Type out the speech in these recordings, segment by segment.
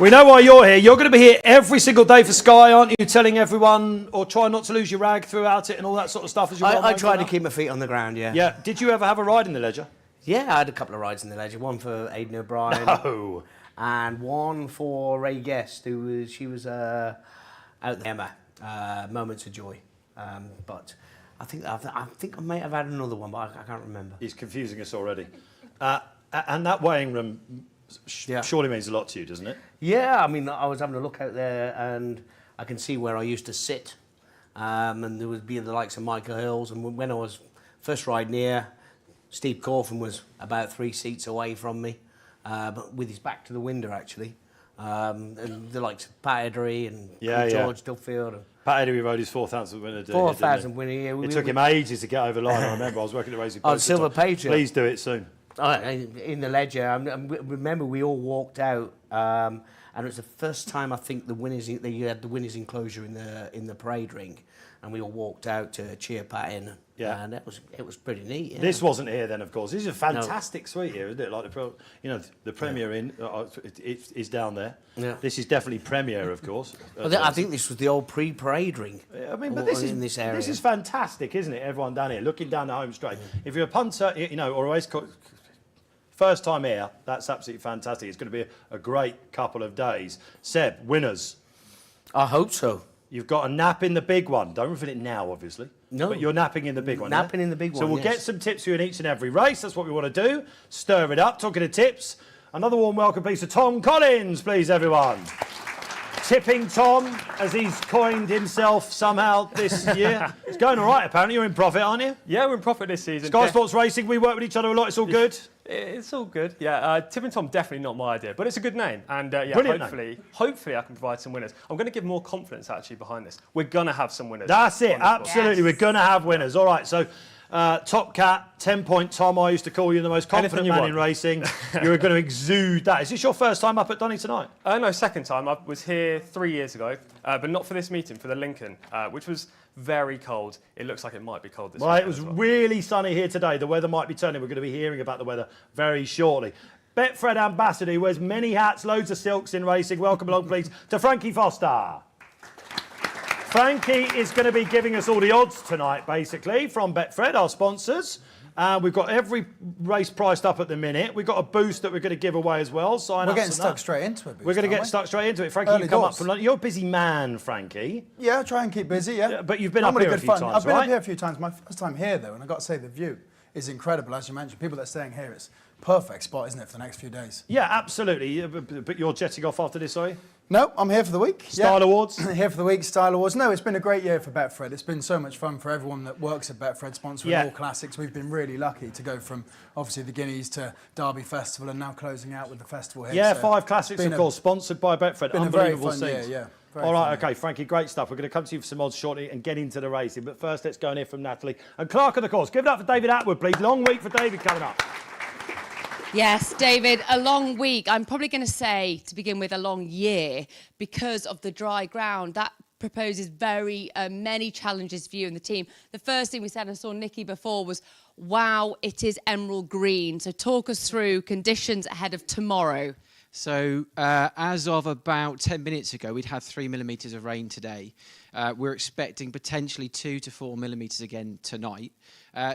We know why you're here. You're going to be here every single day for Sky, aren't you? Telling everyone, or try not to lose your rag throughout it and all that sort of stuff. As you I try to keep my feet on the ground, yeah. Yeah. Did you ever have a ride in the Ledger? Yeah, I had a couple of rides in the Ledger. One for Aidan O'Brien. No. And one for Ray Guest, she was out there, Emma, Moments of Joy. But I think I may have had another one, but I can't remember. He's confusing us already. And that weighing room surely means a lot to you, doesn't it? Yeah, I mean, I was having a look out there and I can see where I used to sit. And there would be the likes of Michael Hills. And when I was first riding here, Steve Corfin was about 3 seats away from me, but with his back to the window, actually. And the likes of Pat Edery and George Duffield. Pat Edery rode his 4,000 winner. 4,000 winner, yeah. It took him ages to get over the line. I remember I was working at Racing on Silver Patriot. Please do it soon. In the Ledger, remember we all walked out, and it was the first time I think you had the winners' enclosure in the parade ring, and we all walked out to cheer Pat in. Yeah, and it was pretty neat. Yeah. This wasn't here then, of course. This is a fantastic suite here, isn't it? Like the Premier Inn is down there. Yeah. This is definitely Premier, of course. I think this was the old pre-parade ring. I mean, but this is fantastic, isn't it? Everyone down here looking down the home straight. If you're a punter, or a race first time here, that's absolutely fantastic. It's going to be a great couple of days. Seb, winners. I hope so. You've got a nap in the big one. Don't reveal it now, obviously. No. But you're napping in the big one. Napping in the big one, So we'll get some tips for you in each and every race. That's what we want to do. Stir it up. Talking of tips, another warm welcome, please, to Tom Collins, please, everyone. Tipping Tom, as he's coined himself somehow this year. It's going all right, apparently. You're in profit, aren't you? Yeah, we're in profit this season. Sky Sports Racing, we work with each other a lot. It's all good? It's all good, yeah. Tipping Tom, definitely not my idea, but it's a good name. And hopefully I can provide some winners. I'm going to give more confidence, actually, behind this. We're going to have some winners. That's it, absolutely. Yes. We're going to have winners. All right, so Top Cat, 10-point Tom, I used to call you the most confident man in racing. You're going to exude that. Is this your first time up at Donny tonight? No, second time. I was here 3 years ago, but not for this meeting, for the Lincoln, which was very cold. It looks like it might be cold this week. Well, it was really sunny here today. The weather might be turning. We're going to be hearing about the weather very shortly. Betfred ambassador, who wears many hats, loads of silks in racing. Welcome along, please, to Frankie Foster. Frankie is going to be giving us all the odds tonight, basically, from Betfred, our sponsors. We've got every race priced up at the minute. We've got a boost that we're going to give away as well. We're getting stuck straight into it. We're going to get stuck straight into it. Frankie, you come up from London. You're a busy man, Frankie. Yeah, I try and keep busy, yeah. But you've been up here a few times, right? I've been up here a few times. My first time here, though, and I've got to say the view is incredible, as you mentioned. People that are staying here, it's perfect spot, isn't it, for the next few days? Yeah, absolutely. But you're jetting off after this, are you? No, I'm here for the week. Style Awards? Here for the week, Style Awards. No, it's been a great year for Betfred. It's been so much fun for everyone that works at Betfred, sponsoring all classics. We've been really lucky to go from, obviously, the Guineas to Derby Festival and now closing out with the festival here. Yeah, so 5 classics, of course, sponsored by Betfred. Been Unbelievable a very fun scenes. year, yeah. All right, okay, Frankie, great stuff. We're going to come to you for some odds shortly and get into the racing. But first, let's go and hear from Natalie and Clark of the course. Give it up for David Atwood, please. Long week for David coming up. Yes, David, a long week. I'm probably going to say, to begin with, a long year because of the dry ground. That proposes very many challenges for you and the team. The first thing we said, and I saw Nikki before, was, wow, it is emerald green. So talk us through conditions ahead of tomorrow. So as of about 10 minutes ago, we'd had 3 millimetres of rain today. We're expecting potentially 2 to 4 millimetres again tonight.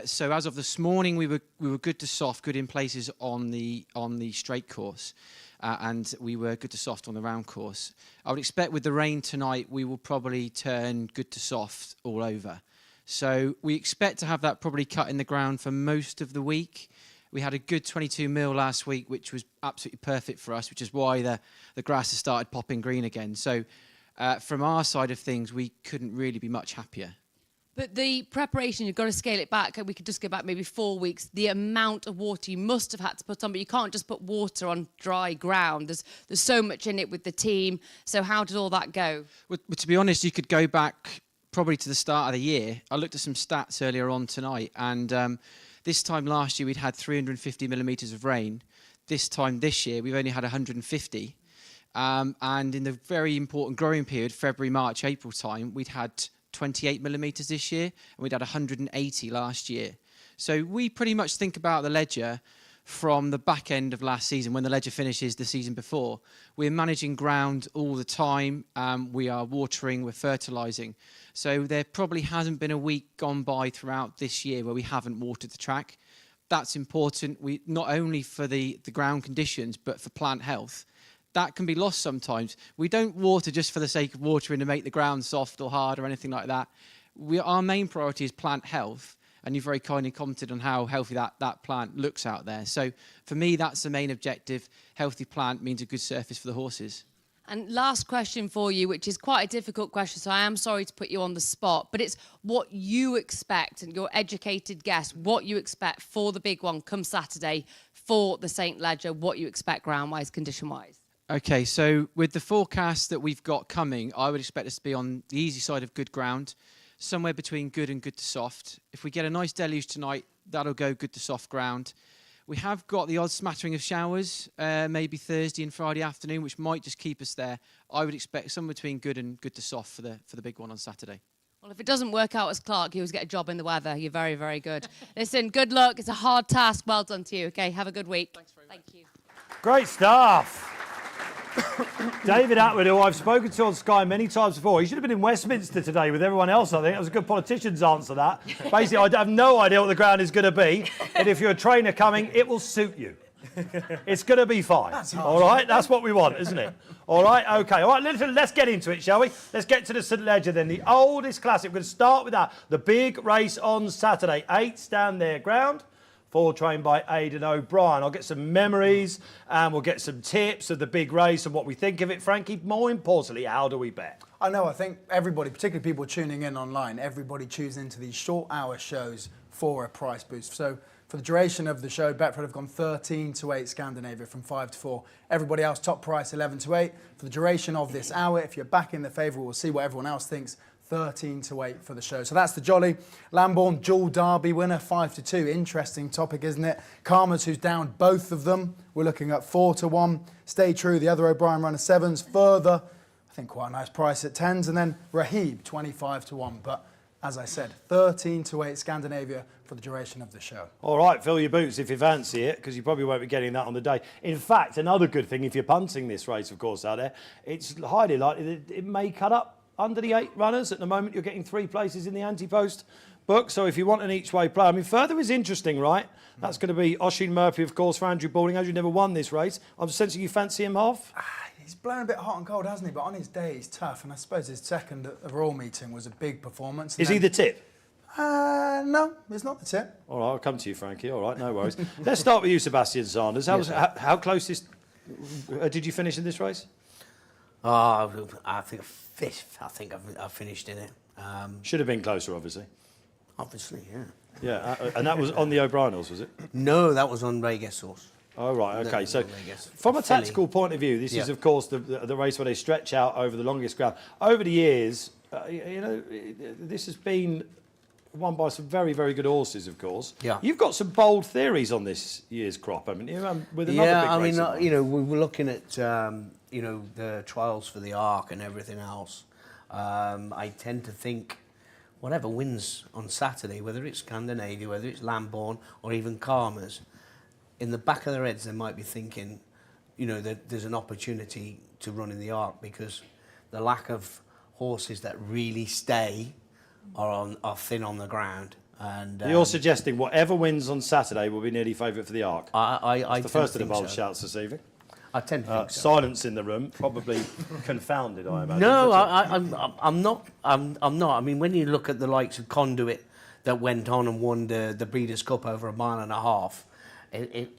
So as of this morning, we were good to soft, good in places on the straight course, and we were good to soft on the round course. I would expect with the rain tonight, we will probably turn good to soft all over. So we expect to have that probably cut in the ground for most of the week. We had a good 22 mil last week, which was absolutely perfect for us, which is why the grass has started popping green again. So from our side of things, we couldn't really be much happier. But the preparation, you've got to scale it back. We could just go back maybe 4 weeks. The amount of water you must have had to put on, but you can't just put water on dry ground. There's so much in it with the team. So how did all that go? Well, to be honest, you could go back probably to the start of the year. I looked at some stats earlier on tonight, and this time last year we'd had 350 millimetres of rain. This time this year we've only had 150. And in the very important growing period, February, March, April time, we'd had 28 millimetres this year, and we'd had 180 last year. So we pretty much think about the Ledger from the back end of last season when the ledger finishes the season before. We're managing ground all the time. We are watering, we're fertilising. So there probably hasn't been a week gone by throughout this year where we haven't watered the track. That's important, not only for the ground conditions, but for plant health. That can be lost sometimes. We don't water just for the sake of watering to make the ground soft or hard or anything like that. Our main priority is plant health, and you very kindly commented on how healthy that plant looks out there. So for me, that's the main objective. Healthy plant means a good surface for the horses. And last question for you, which is quite a difficult question, so I am sorry to put you on the spot, but it's what you expect, and your educated guess, what you expect for the big one come Saturday for the St. Ledger, what you expect ground-wise, condition-wise. Okay, so with the forecast that we've got coming, I would expect us to be on the easy side of good ground, somewhere between good and good to soft. If we get a nice deluge tonight, that'll go good to soft ground. We have got the odd smattering of showers, maybe Thursday and Friday afternoon, which might just keep us there. I would expect somewhere between good and good to soft for the big one on Saturday. Well, if it doesn't work out as CLERK, you always get a job in the weather. You're very, very good. Listen, good luck. It's a hard task. Well done to you. Okay, have a good week. Thanks very much. Thank you. Great stuff. David Atwood, who I've spoken to on Sky many times before, he should have been in Westminster today with everyone else, I think. That was a good politician's answer, that. Basically, I have no idea what the ground is going to be, and if you're a trainer coming, it will suit you. It's going to be fine. All right? That's what we want, isn't it? All right? OK. All right, let's get into it, shall we? Let's get to the St. Ledger then, the oldest classic. We're going to start with that. The big race on Saturday. 8 stand their ground. 4 trained by Aidan O'Brien. I'll get some memories and we'll get some tips of the big race and what we think of it. Frankie, more importantly, how do we bet? I know, I think everybody, particularly people tuning in online, everybody tunes into these short hour shows for a price boost. So for the duration of the show, Betfred have gone 13-8 Scandinavia from 5-4. Everybody else, top price 11-8. For the duration of this hour, if you're back in the favour, we'll see what everyone else thinks. 13-8 for the show. So that's the Jolly. Lambourne dual derby winner, 5-2. Interesting topic, isn't it? Karma's, who's down both of them. We're looking at 4-1. Stay True, the other O'Brien runner, 7s. Further, I think quite a nice price at 10s. And then Rahib, 25-1. But as I said, 13-8 Scandinavia for the duration of the show. All right, fill your boots if you fancy it, because you probably won't be getting that on the day. In fact, another good thing, if you're punting this race, of course, out there, it's highly likely that it may cut up under the 8 runners. At the moment, you're getting 3 places in the anti-post book. So if you want an each-way play, I mean, further is interesting, right? That's going to be Oisin Murphy, of course, for Andrew Balding. Andrew never won this race. I'm sensing you fancy him half. He's blown a bit hot and cold, hasn't he? But on his day, he's tough. And I suppose his second at the Royal meeting was a big performance. Is he the tip? No, it's not the tip. All right, I'll come to you, Frankie. All right, no worries. Let's start with you, Seb Sanders. How close did you finish in this race? I think 5th. I think I finished in it. Should have been closer, obviously. Obviously, yeah. Yeah, and that was on the O'Brien horse, was it? No, that was on Ray Guess horse. Oh, right, OK. So from a tactical point of view, this is, of course, the race where they stretch out over the longest ground. Over the years, you know, this has been won by some very, very good horses, of course. Yeah. You've got some bold theories on this year's crop, haven't you? With another big race. You know, we were looking at, you know, the trials for the Arc and everything else. I tend to think whatever wins on Saturday, whether it's Scandinavia, whether it's Lambourne or even Karma's, in the back of their heads they might be thinking, you know, that there's an opportunity to run in the Arc because the lack of horses that really stay are thin on the ground. And you're suggesting whatever wins on Saturday will be nearly favourite for the Arc. I the first of the bold shouts this evening. I tend to think so. Silence in the room, probably confounded, I imagine. No, I'm not. I'm not. I mean, when you look at the likes of Conduit that went on and won the Breeders' Cup over 1.5 miles,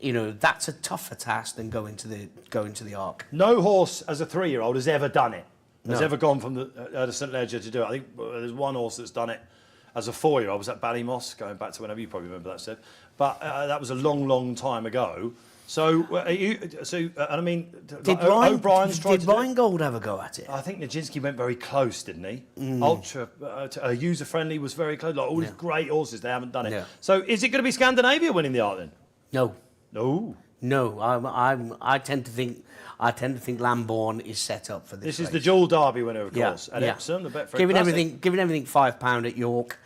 you know, that's a tougher task than going to the Arc. No horse as a 3-year-old has ever done it. Has No. ever gone from the St. Ledger to do it. I think there's one horse that's done it as a 4-year-old. Was at Ballymoss, going back to whenever you probably remember that, Seb. But that was a long, long time ago. So, I mean, Did O'Brien's tried to do it. Rheingold ever go at it? I think Nijinsky went very close, didn't he? Ultra user-friendly was very close. Like all these great horses, they haven't done it. Yeah. So, is it going to be Scandinavia winning the Arc then? No. No. No, I tend to think Lambourne is set up for this. This is the dual derby winner, of course, at yeah. Epsom, the Betfred giving Classic. everything £5 at York.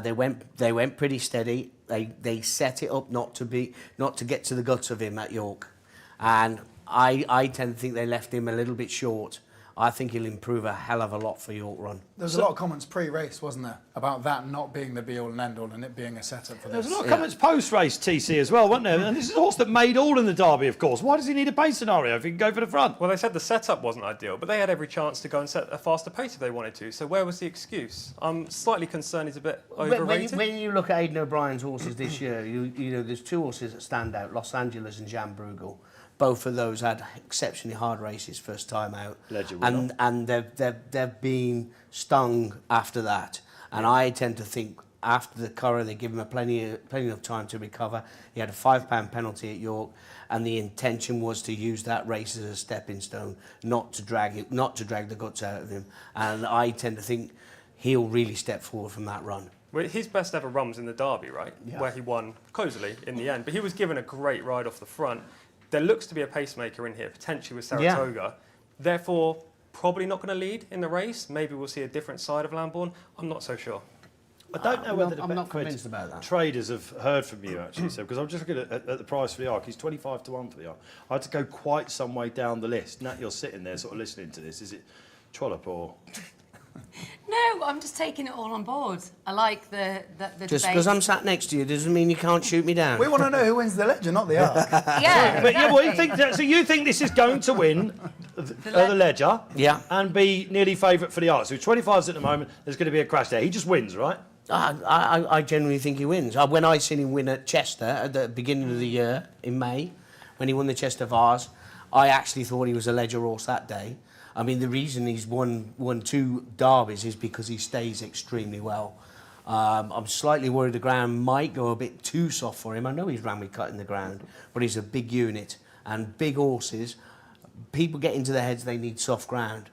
They went pretty steady. They set it up not to get to the guts of him at York, and I tend to think they left him a little bit short. I think he'll improve a hell of a lot for York Run. There was a lot of comments pre-race, wasn't there, about that not being the be-all and end-all and it being a setup for this. There was a lot of comments post-race, TC, as well, wasn't there? And this is a horse that made all in the Derby, of course. Why does he need a pace scenario if he can go for the front? Well, they said the setup wasn't ideal, but they had every chance to go and set a faster pace if they wanted to. So where was the excuse? I'm slightly concerned he's a bit overrated. When you look at Aidan O'Brien's horses this year, you know there's two horses that stand out, Los Angeles and Jan Bruegel. Both of those had exceptionally hard races first time out, and they've been stung after that. And I tend to think after the Curragh they give him plenty of time to recover. He had a £5 penalty at York, and the intention was to use that race as a stepping stone, not to drag the guts out of him. And I tend to think he'll really step forward from that run. Well, his best ever run was in the Derby, right? Yeah. Where he won cosily in the end, but he was given a great ride off the front. There looks to be a pacemaker in here, potentially with Saratoga. Yeah. Therefore, probably not going to lead in the race. Maybe we'll see a different side of Lambourne. I'm not so sure. I don't know whether I'm not convinced about that. Traders have heard from you, actually, Seb, because I'm just looking at the price for the Arc. He's 25 to 1 for the Arc. I had to go quite some way down the list. Nat, you're sitting there sort of listening to this. Is it Trollope or... No, I'm just taking it all on board. I like the just because I'm sat next to you doesn't mean you can't shoot me down. We want to know who wins the Ledger, not the Arc. Yeah. But yeah, well, you think this is going to win the Ledger, yeah, and be nearly favourite for the Arc. So 25s at the moment. There's going to be a crash there. He just wins, right? I genuinely think he wins. When I seen him win at Chester at the beginning of the year in May, when he won the Chester Vase, I actually thought he was a Ledger horse that day. I mean, the reason he's won 2 derbies is because he stays extremely well. I'm slightly worried the ground might go a bit too soft for him. I know he's ran with cut in the ground, but he's a big unit. And big horses, people get into their heads they need soft ground.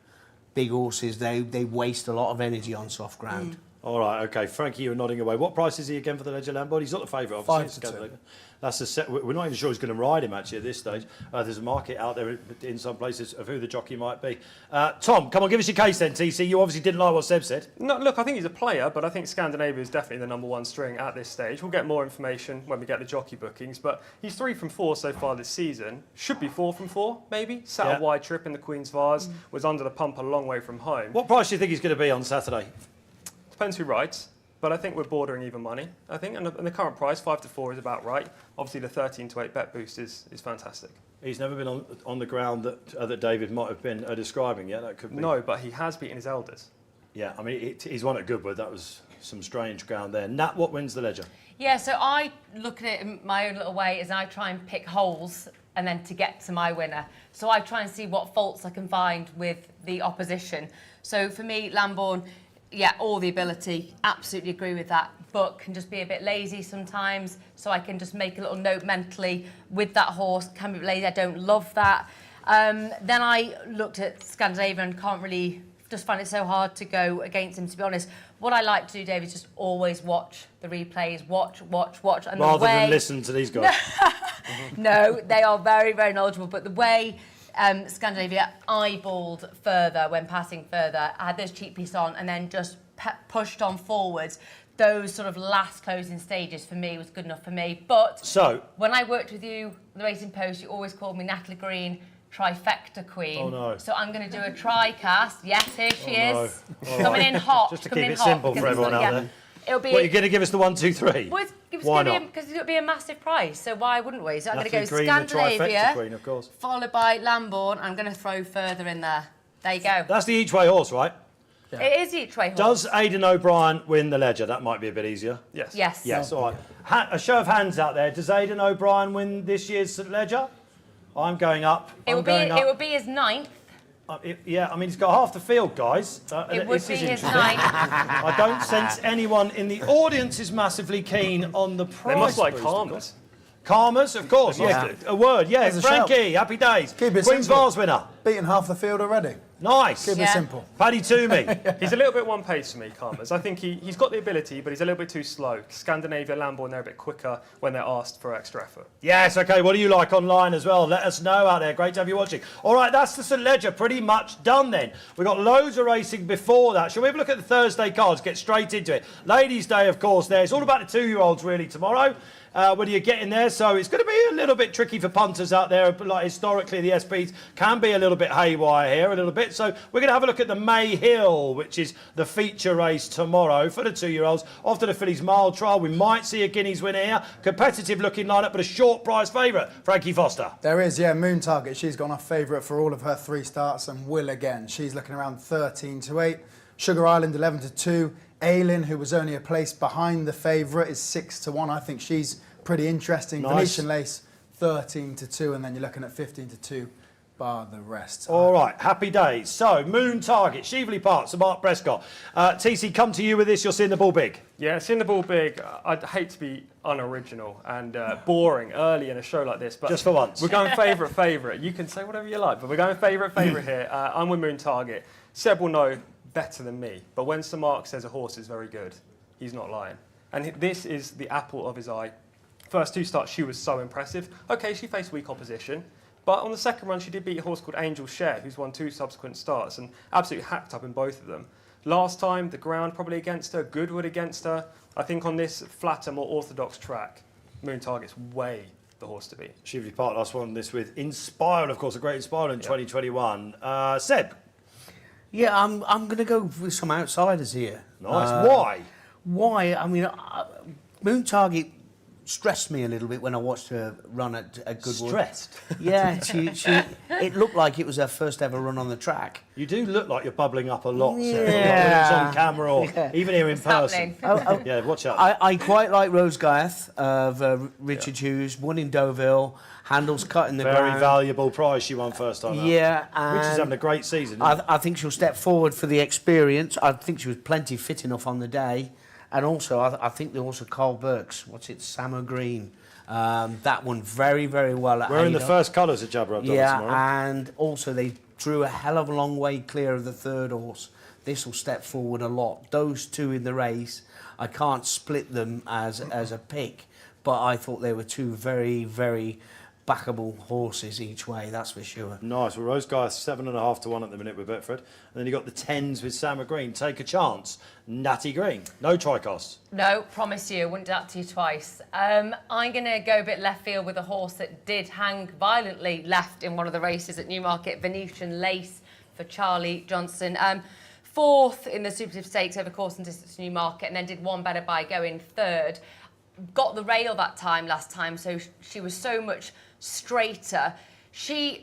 Big horses, they waste a lot of energy on soft ground. All right, OK. Frankie, you're nodding away. What price is he again for the Ledger Lambourne? He's not the favourite, obviously. 5 to 2. That's a set. We're not even sure who's going to ride him, actually, at this stage. There's a market out there in some places of who the jockey might be. Tom, come on, give us your case then, TC. You obviously didn't like what Seb said. No, look, I think he's a player, but I think Scandinavia is definitely the #1 string at this stage. We'll get more information when we get the jockey bookings, but he's 3 from 4 so far this season. Should be 4 from 4, maybe. Sat a wide trip in the Queen's Vase, was under the pump a long way from home. What price do you think he's going to be on Saturday? Depends who rides. But I think we're bordering even money, I think, and the current price, 5 to 4, is about right. Obviously, the 13 to 8 bet boost is fantastic. He's never been on the ground that David might have been describing, yeah? That could be. No, but he has beaten his elders. Yeah, I mean, he's won at Goodwood. That was some strange ground there. Nat, what wins the Ledger? Yeah, so I look at it in my own little way as I try and pick holes and then to get to my winner. So I try and see what faults I can find with the opposition. So for me, Lambourne... Yeah, all the ability, absolutely agree with that, but can just be a bit lazy sometimes, so I can just make a little note mentally with that horse, can be lazy, I don't love that. Then I looked at Scandinavia and can't really, just find it so hard to go against him, to be honest. What I like to do, Dave, is just always watch the replays, watch. And rather than listen to these guys. No, they are very, very knowledgeable, but the way... Scandinavia eyeballed further when passing further, had those cheek piece on and then just pushed on forwards. Those sort of last closing stages for me was good enough for me. But so when I worked with you, the Racing Post, you always called me Natalie Green, trifecta queen. Oh no. So I'm going to do a tri-cast. Yes, here she is. No. Coming in hot. Just to keep it simple for everyone out there. It'll be. What, you're going to give us the 1, 2, 3? Well, why not? Because it'll be a massive price, so why wouldn't we? So I'm going to go Green, Scandinavia, Queen, of course. followed by Lambourne. I'm going to throw further in there. There you go. That's the each-way horse, right? Yeah. It is each way horse. Does Aidan O'Brien win the Ledger? That might be a bit easier. Yes. Yes. Yes, all right. A show of hands out there. Does Aidan O'Brien win this year's Ledger? I'm going up. It will be his 9th. Yeah, I mean, he's got half the field, guys. It would be his 9th. I don't sense anyone in the audience is massively keen on the price. They must like boost, calmness. Karmas, of course. Yeah. Yes, a word. Yeah, There's a Frankie, happy days. Keep it Queen's simple. Vase winner. Beaten half the field already. Nice. Keep it simple. Paddy Toomey. He's a little bit one pace for me, Karmas. I think he's got the ability, but he's a little bit too slow. Scandinavia, Lambourne, they're a bit quicker when they're asked for extra effort. Yes, okay, what do you like online as well? Let us know out there. Great to have you watching. All right, that's the St Ledger pretty much done then. We've got loads of racing before that. Shall we have a look at the Thursday cards? Get straight into it. Ladies' Day, of course, there. It's all about the 2-year-olds really tomorrow. When you get in there, so it's going to be a little bit tricky for punters out there. Like historically, the SPs can be a little bit haywire here, a little bit. So we're going to have a look at the May Hill, which is the feature race tomorrow for the 2-year-olds. After the Fillies Mile Trial, we might see a Guineas winner here. Competitive looking lineup, but a short price favourite. Frankie Foster. There is, yeah, Moon Target. She's gone off favourite for all of her 3 starts and will again. She's looking around 13-8. Sugar Island 11-2. Aylin, who was only a place behind the favourite, is 6-1. I think she's pretty interesting. Nice. Venetian Lace 13-2, and then you're looking at 15-2, bar the rest. All right, happy days. So, Moon Target, Cheveley Park, Sir Mark Prescott. TC, come to you with this. You're seeing the ball big. Yeah, seeing the ball big, I'd hate to be unoriginal and boring early in a show like this, but Just for once. we're going favourite. You can say whatever you like, but we're going favourite here. I'm with Moon Target. Seb will know better than me, but when Sir Mark says a horse is very good, he's not lying. And this is the apple of his eye. First 2 starts, she was so impressive. Okay, she faced weak opposition, but on the second run, she did beat a horse called Angel Share, who's won 2 subsequent starts and absolutely hacked up in both of them. Last time, the ground probably against her, Goodwood against her. I think on this flatter, more orthodox track, Moon Target's way the horse to beat. Cheveley Park, last one, this with Inspired, of course, a great Inspired in 2021. Seb. Yeah, I'm going to go with some outsiders here. Nice. Why? Why? I mean, Moon Target stressed me a little bit when I watched her run at Goodwood. Stressed? Yeah, it looked like it was her first ever run on the track. You do look like you're bubbling up a lot, Seb. Yeah. Like when it's on camera or even here in person. happening? Yeah, watch out. I quite like Rose Gareth of Richard Hughes, won in Deauville, handles cut in the Very ground. valuable prize she won first time out. Yeah, Which is and having a great season. Isn't it? I think she'll step forward for the experience. I think she was plenty fit enough on the day. And also, I think there was also Carl Burke's, Samo Green. That one very, very well at We're in the Ada. first colours at Jabber Abdullah Yeah, tomorrow. and also they drew a hell of a long way clear of the third horse. This will step forward a lot. Those 2 in the race, I can't split them as a pick, but I thought they were 2 very, very backable horses each way, that's for sure. Nice. Well, Rose Guy 7.5 to 1 at the minute with Betfred. And then you got the 10s with Sama Green. Take a chance. Natty Green. No tri-costs. No, promise you, wouldn't do that to you twice. I'm going to go a bit left field with a horse that did hang violently left in one of the races at Newmarket, Venetian Lace for Charlie Johnson. 4th in the Supertip Stakes over course and distance to Newmarket, and then did 1 better by going 3rd. Got the rail that time last time, so she was so much straighter. She's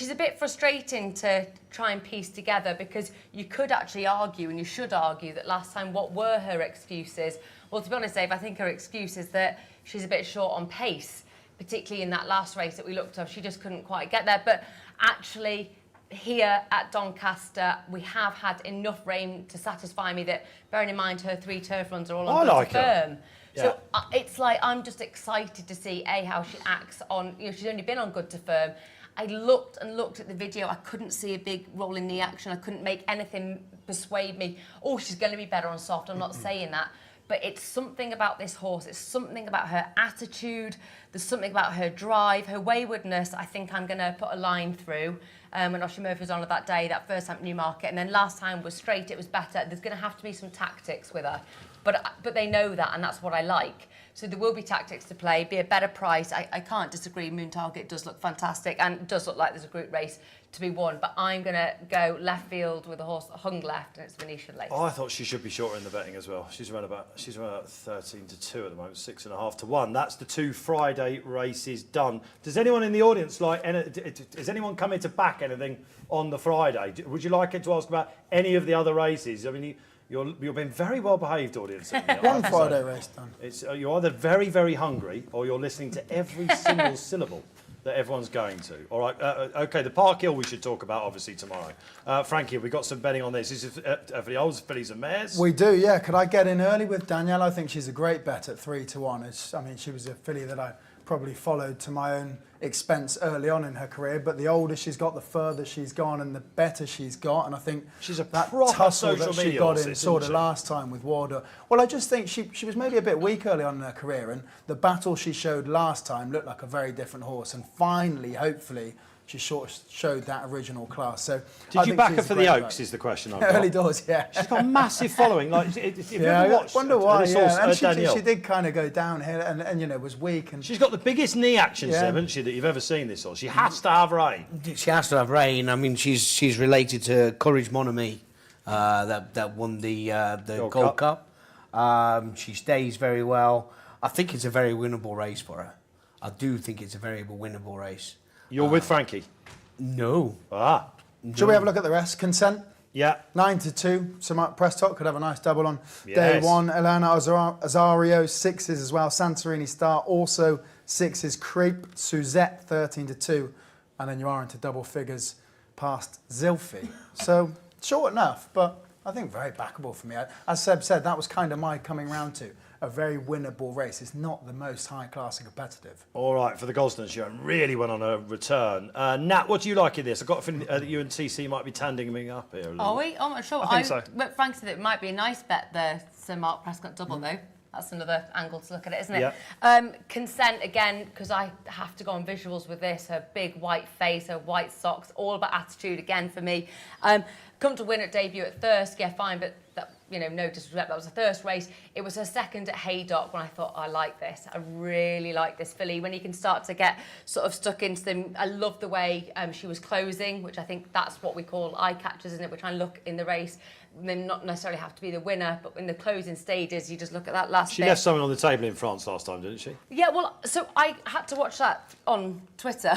a bit frustrating to try and piece together because you could actually argue, and you should argue, that last time what were her excuses? Well, to be honest, Dave, I think her excuse is that she's a bit short on pace, particularly in that last race that we looked at. She just couldn't quite get there. But actually, here at Doncaster, we have had enough rain to satisfy me that, bearing in mind her 3 turf runs are all on good firm. So it's like, I'm just excited to see, A, how she acts on, she's only been on good to firm. I looked and looked at the video. I couldn't see a big rolling knee action. I couldn't make anything persuade me, oh, she's going to be better on soft. I'm not saying that. But it's something about this horse. It's something about her attitude. There's something about her drive, her waywardness. I think I'm going to put a line through. When Oshie Murphy was on it that day, that first time at Newmarket. And then last time was straight, it was better. There's going to have to be some tactics with her. But they know that, and that's what I like. So there will be tactics to play, be a better price. I can't disagree. Moon Target does look fantastic, and it does look like there's a group race to be won. But I'm going to go left field with a horse that hung left, and it's Venetian Lace. Oh, I thought she should be shorter in the betting as well. She's around about 13 to 2 at the moment, 6.5 to 1. That's the 2 Friday races done. Does anyone in the audience is anyone coming to back anything on the Friday? Would you like it to ask about any of the other races? I mean, you've been very well behaved, audience. One Friday race done. It's you're either very, very hungry or you're listening to every single syllable that everyone's going to. All right, OK, the Park Hill we should talk about, obviously, tomorrow. Frankie, we've got some betting on this. This is for the old fillies and mares. We do, yeah. Could I get in early with Danielle? I think she's a great bet at 3 to 1. I mean, she was a filly that I probably followed to my own expense early on in her career, but the older she's got, the further she's gone and the better she's got. And I think she's a that proper tussle social that she media got horse, in sort of last time with Warder. Well, I just think she was maybe a bit weak early on in her career, and the battle she showed last time looked like a very different horse. And finally, hopefully, she showed that original class. So did you back her for the Oaks? Is the question I've got. Early doors, yeah. She's got a massive following. Like, if you ever watched, I wonder why. Yeah, and Danielle. she did kind of go downhill, and you know, was weak. And she's got the biggest knee action, hasn't she, that you've ever seen this horse. She has to have rain. She has to have rain. I mean, she's related to Courage Mon Ami, that won the Gold Cup. She stays very well. I think it's a very winnable race for her. I do think it's a very winnable race. You're with Frankie? No. Ah. Shall we have a look at the rest? Consent? Yeah. 9-2. So Mark Prescott could have a nice double on Yes. day one. Elana Azario, 6s as well. Santorini Star, also 6s. Creep, Suzette, 13-2. And then you are into double figures past Zilfi. So short enough, but I think very backable for me. As Seb said, that was kind of my coming round to. A very winnable race. It's not the most high-class and competitive. All right, for the Gosden show, really went on a return. Nat, what do you like in this? I've got a feeling that you and TC might be tandeming up here a little. Are we? I'm not sure. I think so. But Frank said it might be a nice bet, the Sir Mark Prescott double, though. That's another angle to look at it, isn't it? Yeah. Consent, again, because I have to go on visuals with this. Her big white face, her white socks, all about attitude again for me. Come to win at debut at Thirsk, yeah, fine, but that, you know, no disrespect, that was a Thirsk race. It was her second at Haydock when I thought, I like this. I really like this filly. When you can start to get sort of stuck into them, I love the way she was closing, which I think that's what we call eye catchers, isn't it? We're trying to look in the race. They not necessarily have to be the winner, but in the closing stages, you just look at that last bit. She left something on the table in France last time, didn't she? Yeah, well, so I had to watch that on Twitter,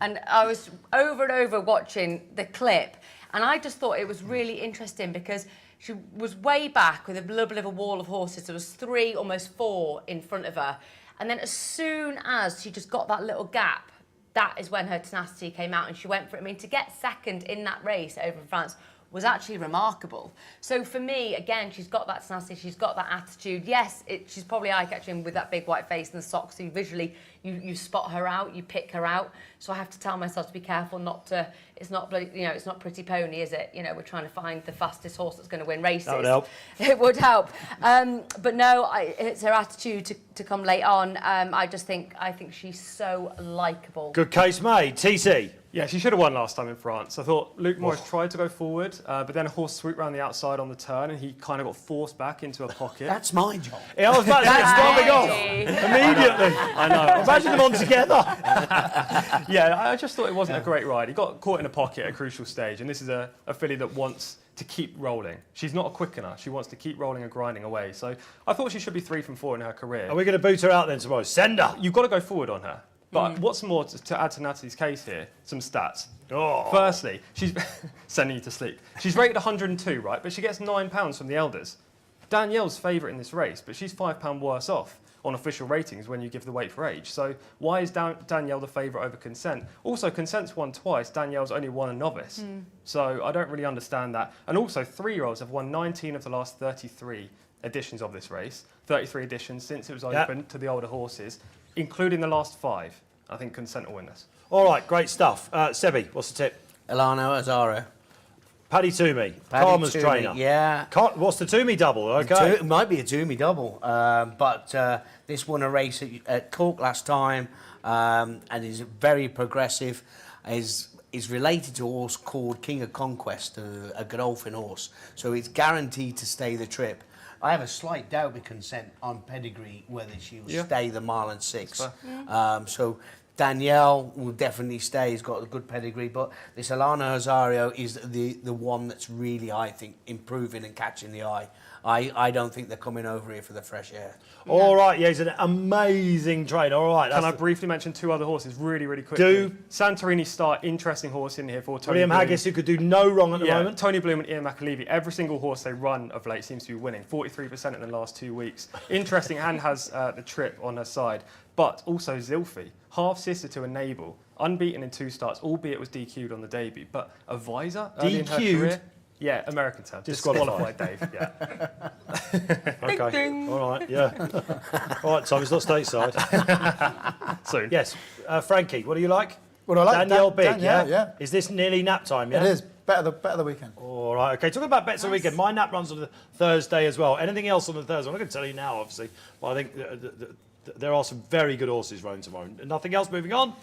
and I was over and over watching the clip, and I just thought it was really interesting because she was way back with a little bit of a wall of horses. There was 3, almost 4 in front of her, and then as soon as she just got that little gap, that is when her tenacity came out, and she went for it. I mean, to get second in that race over in France was actually remarkable. So for me, again, she's got that tenacity, she's got that attitude. Yes, she's probably eye-catching with that big white face and the socks, so visually you spot her out, you pick her out. So I have to tell myself to be careful not to, it's not, you know, it's not Pretty Pony, is it? You know, we're trying to find the fastest horse that's going to win races. That would help. It would help. But no, it's her attitude to come late on. I think she's so likeable. Good case made. TC? Yeah, she should have won last time in France. I thought Luke Morris tried to go forward, but then a horse swooped around the outside on the turn, and he kind of got forced back into a pocket. That's my job. Yeah, I was about to say, storming off immediately. I know. Imagine them on together. Yeah, I just thought it wasn't a great ride. He got caught in a pocket at a crucial stage, and this is a filly that wants to keep rolling. She's not a quickener. She wants to keep rolling and grinding away. So I thought she should be 3 from 4 in her career. Are we going to boot her out then tomorrow? Send her. You've got to go forward on her. But what's more, to add to Natalie's case here, some stats. Oh. Firstly, she's sending you to sleep. She's rated 102, right? But she gets £9 from the elders. Danielle's favourite in this race, but she's £5 worse off on official ratings when you give the weight for age. So why is Danielle the favourite over Consent? Also, Consent's won twice. Danielle's only won a novice. So I don't really understand that. And also, 3-year-olds have won 19 of the last 33 editions of this race. 33 editions since it was open to the older horses, including the last 5. I think Consent will win this. All right, great stuff. Sebi, what's the tip? Elana Azario. Paddy Toomey, Karma's Toomey, trainer. Yeah. What's the Toomey double? Okay. It might be a Toomey double, but this won a race at Cork last time and is very progressive. Is related to a horse called King of Conquest, a Godolphin horse. So it's guaranteed to stay the trip. I have a slight doubt with Consent on pedigree whether she will stay the mile and 6. So Danielle will definitely stay. He's got a good pedigree, but this Elana Azario is the one that's really, I think, improving and catching the eye. I don't think they're coming over here for the fresh air. All right, yeah, he's an amazing trainer. All right. Can I briefly mention 2 other horses really, really quickly? Do. Santorini Star, interesting horse in here for Tony William Bloom. Haggis, who could do no wrong at the moment. Tony Bloom and Ian McAlevey. Every single horse they run of late seems to be winning. 43% in the last 2 weeks. Interesting, and has the trip on her side. But also Zilfi, half-sister to Enable, unbeaten in 2 starts, albeit was DQ'd on the debut. But a visor early in her DQ'd? career. Yeah, American term. Disqualified. Dave, yeah. Okay. ding. All right. Yeah. All right, Tom. It's not stateside. Soon. Yes. Frankie, what do you like? What I like, Danielle Big. yeah. Is this nearly nap time? Yeah. It is. Better the weekend. All right. Okay. Talking about bets on the weekend. My nap runs on the Thursday as well. Anything else on the Thursday? I'm not going to tell you now, obviously, but I think there are some very good horses running tomorrow. Nothing else. Moving on.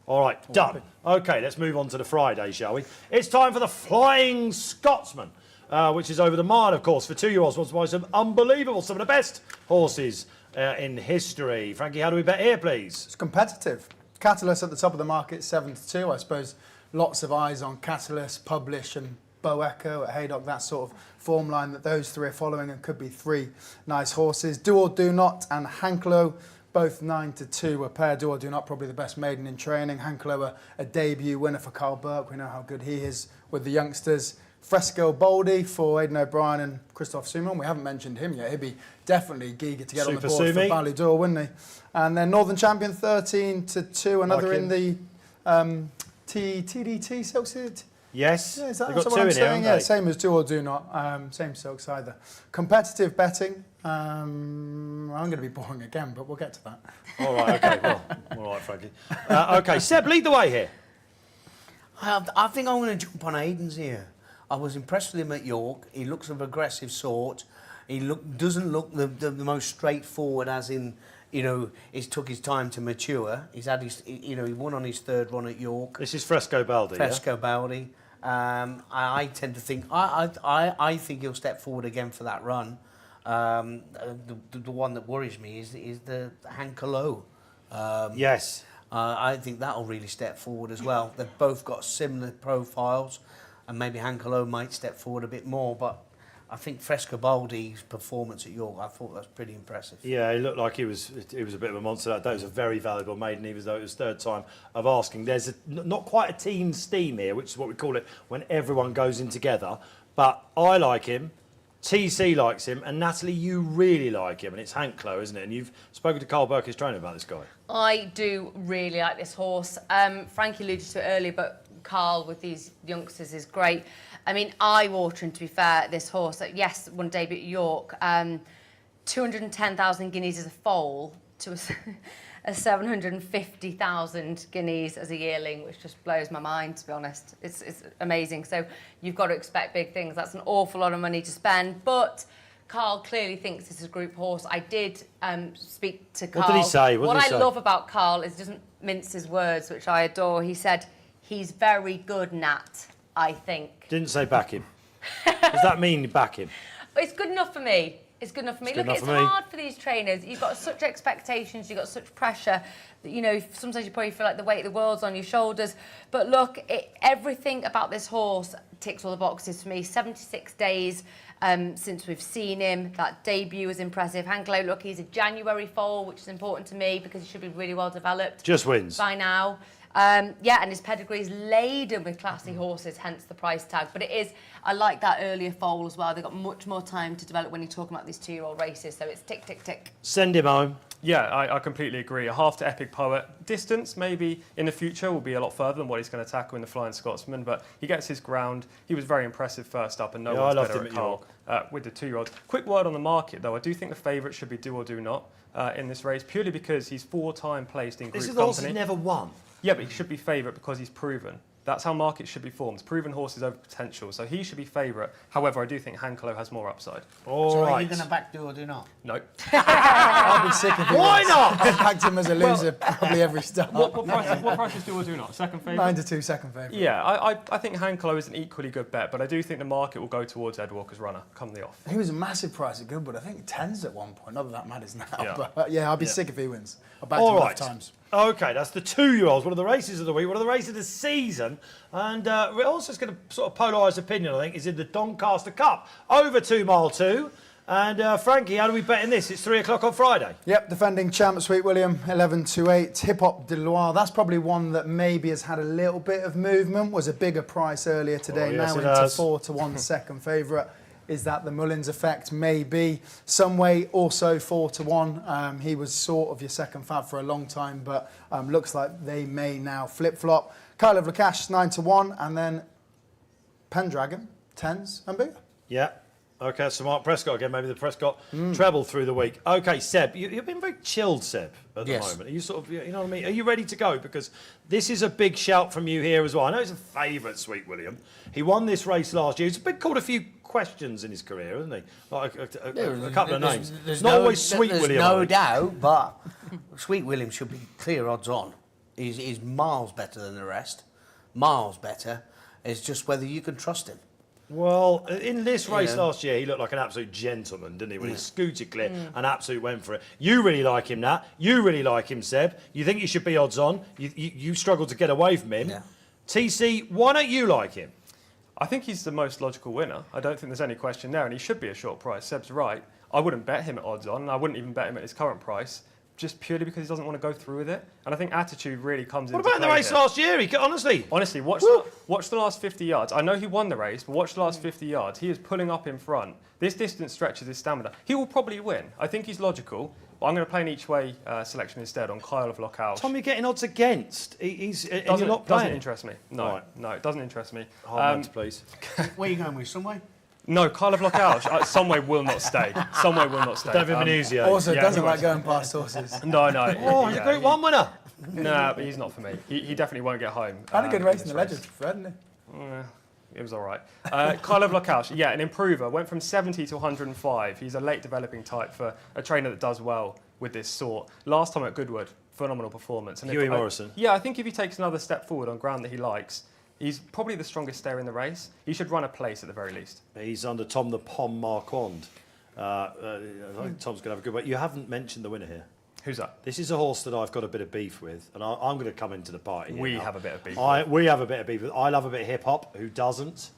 All right. Done. Okay. Let's move on to the Friday, shall we? It's time for the Flying Scotsman. Which is over the mile, of course, for 2-year-olds. Once more, some unbelievable, some of the best horses in history. Frankie, how do we bet here, please? It's competitive. Catalyst at the top of the market, 7-2. I suppose lots of eyes on Catalyst, Publish and Bow Echo at Haydock, that sort of form line that those three are following, and could be three nice horses. Do or Do Not and Hankelo, both 9-2 a pair. Do or Do Not, probably the best maiden in training. Hankelo, a debut winner for Carl Burke. We know how good he is with the youngsters. Fresco Baldy for Aidan O'Brien and Christophe Soumon. We haven't mentioned him yet. He'd be definitely eager to get on the Super board Sumi. for Ballydor, wouldn't he? And then Northern Champion 13-2. Another Like in the TDT Silks. Yes. Yeah, is that They've got what two I'm in here, saying? haven't Yeah, they? same as Do or Do Not. Same Silks either. Competitive betting. I'm going to be boring again, but we'll get to that. All right, okay. Well, all right, Frankie. Okay, Seb, lead the way here. I think I'm going to jump on Aidan's here. I was impressed with him at York. He looks of aggressive sort. He doesn't look the most straightforward, as in, you know, he's took his time to mature. He's had his, you know, he won on his third run at York. This is Fresco Baldi, Fresco Baldi. I tend to think I think he'll step forward again for that run. The one that worries me is the Hankelo. Yes. I think that'll really step forward as well. They've both got similar profiles, and maybe Hankelo might step forward a bit more. But I think Fresco Baldi's performance at York, I thought that was pretty impressive. Yeah, he looked like he was a bit of a monster that day. It was a very valuable maiden, even though it was third time of asking. There's not quite a team steam here, which is what we call it when everyone goes in together. But I like him. TC likes him, and Natalie, you really like him, and it's Hankelo, isn't it? And you've spoken to Carl Burke, his trainer, about this guy. I do really like this horse. Frankie alluded to it earlier, but Carl with these youngsters is great. I mean, eye-watering, to be fair, this horse. Yes, won debut at York. 210,000 guineas as a foal to a 750,000 guineas as a yearling, which just blows my mind, to be honest. It's amazing. So you've got to expect big things. That's an awful lot of money to spend. But Carl clearly thinks this is a group horse. I did speak to Carl. What did he say? What did he say? Love about Carl is he doesn't mince his words, which I adore. He said, he's very good, Nat, I think. Didn't say back him. Does that mean back him? It's good enough for me. It's good enough for me. Look, it's hard for these trainers. You've got such expectations, you've got such pressure that, you know, sometimes you probably feel like the weight of the world's on your shoulders. But look, everything about this horse ticks all the boxes for me. 76 days since we've seen him. That debut was impressive. Hankelo, look, he's a January foal, which is important to me because he should be really well developed. Just wins. By now. Yeah, and his pedigree is laden with classy horses, hence the price tag. But it is, I like that earlier foal as well. They've got much more time to develop when you're talking about these 2-year-old races. So it's tick, tick, tick. Send him home. Yeah, I completely agree. A half to Epic Poet. Distance, maybe in the future, will be a lot further than what he's going to tackle in the Flying Scotsman, but he gets his ground. He was very impressive first up, and no one's better at Carl with the 2-year-olds. Quick word on the market, though. I do think the favourite should be Do or Do Not in this race, purely because he's 4-time placed in group company. This is the horse he's never won. Yeah, but he should be favourite because he's proven. That's how markets should be formed. Proven horses over potential. So he should be favourite. However, I do think Hankelo has more upside. So are you going to back Do or Do Not? No. I'll be sick of him. Why not? I've backed him as a loser probably every start. What price is Do or Do Not? Second favourite? 9-2 second favourite. Yeah, I think Hankelo is an equally good bet, but I do think the market will go towards Ed Walker's runner come the off. He was a massive price at Goodwood. I think 10s at one point. Not that that matters now. Yeah. But yeah, I'll be sick if he wins. I've backed him All enough right. times. Okay, that's the 2-year-olds. One of the races of the week, one of the races of the season. And we're also going to sort of polarised opinion, I think, is in the Doncaster Cup. Over 2 mile 2. And Frankie, how do we bet in this? It's 3 o'clock on Friday. Yep, defending champ Sweet William, 11-8. Hip Hop de Loire, that's probably one that maybe has had a little bit of movement. Was a bigger price earlier today, yes, now it into has. 4-1 second favourite. Is that the Mullins effect? Maybe. Some way also 4-1. He was sort of your second fab for a long time, but looks like they may now flip-flop. Kyle of Lakash, 9-1, and then Pendragon, 10s and bigger. Yeah. Okay, so Mark Prescott again. Maybe the Prescott treble through the week. Okay, Seb, you've been very chilled, Seb, at the moment. Are you sort of, you know what I mean? Are you ready to go? Because this is a big shout from you here as well. I know he's a favourite, Sweet William. He won this race last year. He's been called a few questions in his career, hasn't he? Like a couple of names. There's not always Sweet there's William. No doubt, but Sweet William should be clear odds on. He's miles better than the rest. Miles better. It's just whether you can trust him. Well, in this race last year, he looked like an absolute gentleman, didn't he? When he scooted clear and absolutely went for it. You really like him, Nat. You really like him, Seb. You think he should be odds on. You struggled to get away from him. Yeah. TC, why don't you like him? I think he's the most logical winner. I don't think there's any question there, and he should be a short price. Seb's right. I wouldn't bet him at odds on, and I wouldn't even bet him at his current price, just purely because he doesn't want to go through with it. And I think attitude really comes into play. What about in the race last year? Honestly, watch the last 50 yards. I know he won the race, but watch the last 50 yards. He is pulling up in front. This distance stretches his stamina. He will probably win. I think he's logical. But I'm going to play an each-way selection instead on Kyle of Lockhouse. Tom, you're getting odds against. Doesn't interest me. No, no, it doesn't interest me. Please. Where are you going with? Somewhere? No, Kyle of Lockhouse. Somewhere will not stay. Somewhere will not stay. David Manuzio. Also, doesn't like going past horses. No. Oh, he's a Group 1 winner. No, but he's not for me. He definitely won't get home. Had a good race in the Legends, hadn't he? It was all right. Kyle of Lockhouse, an improver. Went from 70 to 105. He's a late developing type for a trainer that does well with this sort. Last time at Goodwood, phenomenal performance. And Huey Morrison. I think if he takes another step forward on ground that he likes, he's probably the strongest stayer in the race. He should run a place at the very least. He's under Tom the Pom Marquand. I think Tom's going to have a good one. You haven't mentioned the winner here. Who's that? This is a horse that I've got a bit of beef with, and I'm going to come into the party here We now. have a bit of beef. We have a bit of beef with. I love a bit of hip-hop. Who doesn't?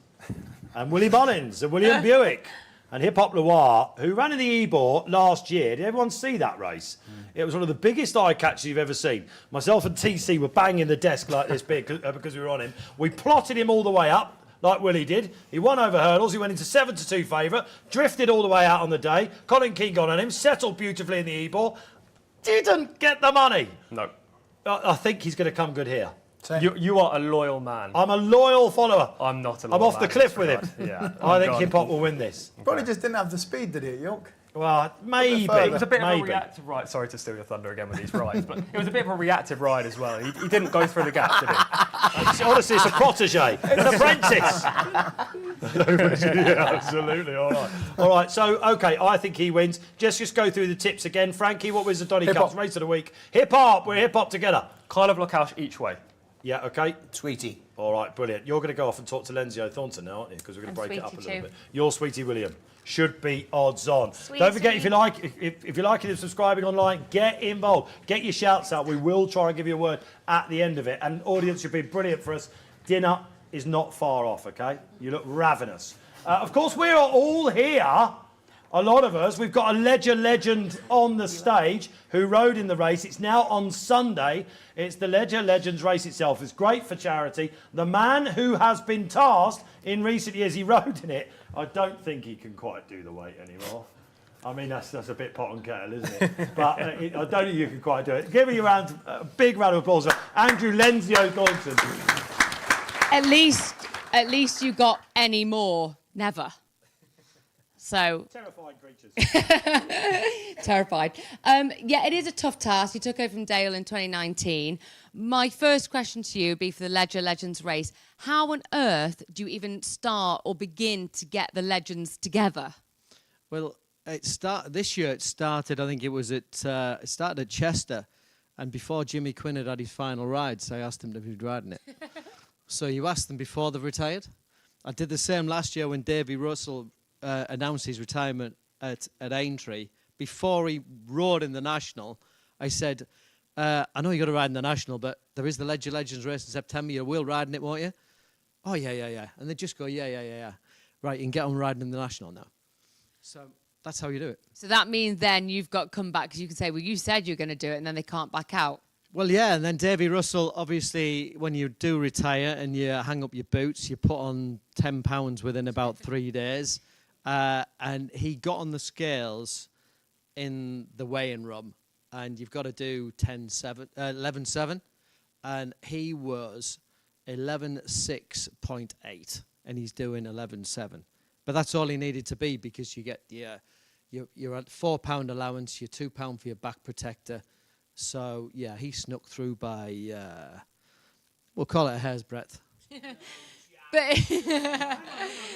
And Willie Bunnings and William Buick. And Hip Hop Loire, who ran in the Ebor last year. Did everyone see that race? It was one of the biggest eye catches you've ever seen. Myself and TC were banging the desk like this big because we were on him. We plotted him all the way up, like Willie did. He won over hurdles. He went into 7-2 favourite, drifted all the way out on the day. Colin Keane got on him, settled beautifully in the Ebor. Didn't get the money. No. I think he's going to come good here. You are a loyal man. I'm a loyal follower. I'm not a loyal I'm off man, the cliff with him. Yeah. I think Hip Hop will win this. Probably just didn't have the speed, did he, at York? Well, maybe. It was a bit of a maybe. reactive ride. Sorry to steal your thunder again with these rides, but it was a bit of a reactive ride as well. He didn't go through the gap, did he? Honestly, it's a protege, an apprentice. Yeah, absolutely. All right. So, okay, I think he wins. Just go through the tips again. Frankie, what was the Donny Cups race of the week? Hip Hop. We're Hip Hop together. Kyle of Lockhouse each way. Yeah, okay. Sweetie. All right, brilliant. You're going to go off and talk to Lenzio Thornton now, aren't you? Because we're going to break it up a little Sweetie bit. You're Sweetie William. Should be odds on. Sweetie. Don't forget, if you're liking and subscribing online, get involved. Get your shouts out. We will try and give you a word at the end of it. And audience, you've been brilliant for us. Dinner is not far off, okay? You look ravenous. Of course, we are all here. A lot of us. We've got a legend on the stage who rode in the race. It's now on Sunday. It's the Ledger Legends race itself. It's great for charity. The man who has been tasked in recent years, he rode in it. I don't think he can quite do the weight anymore. I mean, that's a bit pot and kettle, isn't it? But I don't think you can quite do it. Give me a big round of applause for Andrew Lenzio Thornton. At least you got any more. Never. So Terrifying creatures. terrified. It is a tough task. You took over from Dale in 2019. My first question to you would be for the Ledger Legends race. How on earth do you even start or begin to get the legends together? Well, this year it started, I think it started at Chester. And before Jimmy Quinn had his final rides, I asked him if he'd riding it. So you asked them before they've retired. I did the same last year when Davy Russell announced his retirement at Aintree. Before he rode in the National, I said, I know you've got to ride in the National, but there is the Ledger Legends race in September. You will ride in it, won't you? Oh, yeah. And they just go, yeah. Right, you can get on riding in the National now. So that's how you do it. So that means then you've got come back because you can say, well, you said you're going to do it, and then they can't back out. Well, yeah, and then Davy Russell, obviously, when you do retire and you hang up your boots, you put on 10 pounds within about 3 days. And he got on the scales in the weigh-in room, and you've got to do 11.7, and he was 11.6.8, and he's doing 11.7. But that's all he needed to be, because you get you're at £4 allowance, you're £2 for your back protector. So, yeah, he snuck through by, we'll call it a hair's breadth. But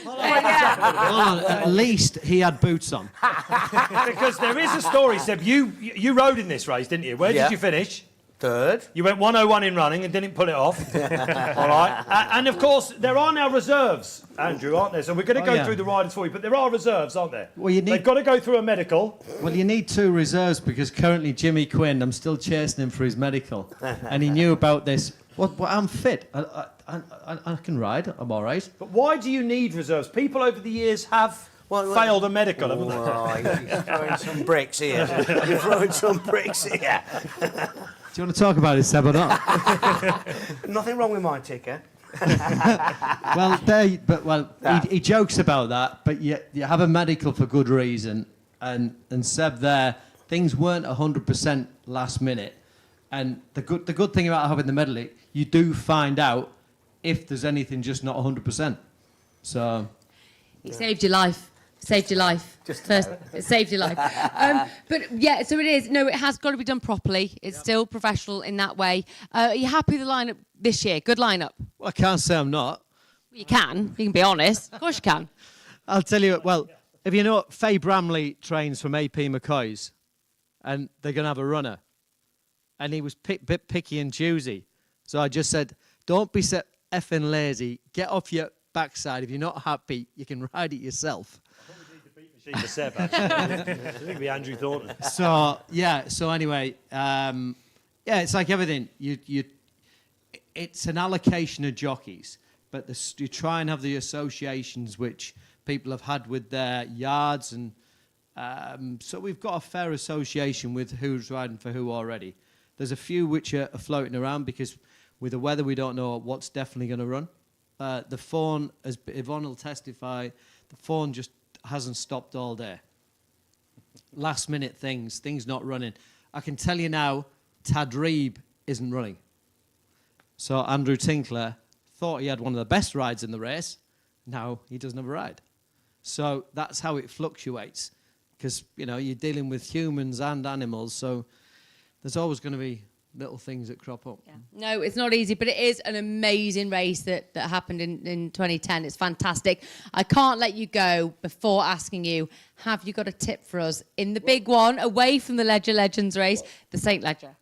Hold on, at least he had boots on. Because there is a story, Seb. You rode in this race, didn't you? Where did you finish? Third. You went 101 in running and didn't pull it off. All right. And of course, there are now reserves, Andrew, aren't there? So we're going to go through the riders for you, but there are reserves, aren't there? Well, they've got to go through a medical. Well, you need 2 reserves, because currently Jimmy Quinn, I'm still chasing him for his medical, and he knew about this. Well, I'm fit. I can ride. I'm all right. But why do you need reserves? People over the years have failed a medical, haven't they? You're throwing some bricks here. You're throwing some bricks here. Do you want to talk about it, Seb, or not? Nothing wrong with my ticker. He jokes about that, but you have a medical for good reason. And Seb there, things weren't 100% last minute. And the good thing about having the medal, you do find out if there's anything just not 100%. So it saved your life. Saved your life. It saved your life. But yeah, so it is. No, it has got to be done properly. It's still professional in that way. Are you happy with the lineup this year? Good lineup. Well, I can't say I'm not. You can. You can be honest. Of course you can. I'll tell you. Well, if you know, Faye Bramley trains from AP McCoy's, and they're going to have a runner, and he was bit picky and choosy. So I just said, don't be so effing lazy. Get off your backside. If you're not happy, you can ride it yourself. For Seb, actually. I think it'd be Andrew Thornton. So anyway, it's like everything. It's an allocation of jockeys, but you try and have the associations which people have had with their yards, and so we've got a fair association with who's riding for who already. There's a few which are floating around, because with the weather we don't know what's definitely going to run. The phone, as Yvonne will testify, the phone just hasn't stopped all day. Last minute things not running. I can tell you now, Tadrib isn't running. So Andrew Tinkler thought he had one of the best rides in the race. Now he doesn't have a ride. So that's how it fluctuates, because you're dealing with humans and animals, so there's always going to be little things that crop up. Yeah. No, it's not easy, but it is an amazing race that happened in 2010. It's fantastic. I can't let you go before asking you, have you got a tip for us in the big one, away from the Ledger Legends race, the St. Ledger?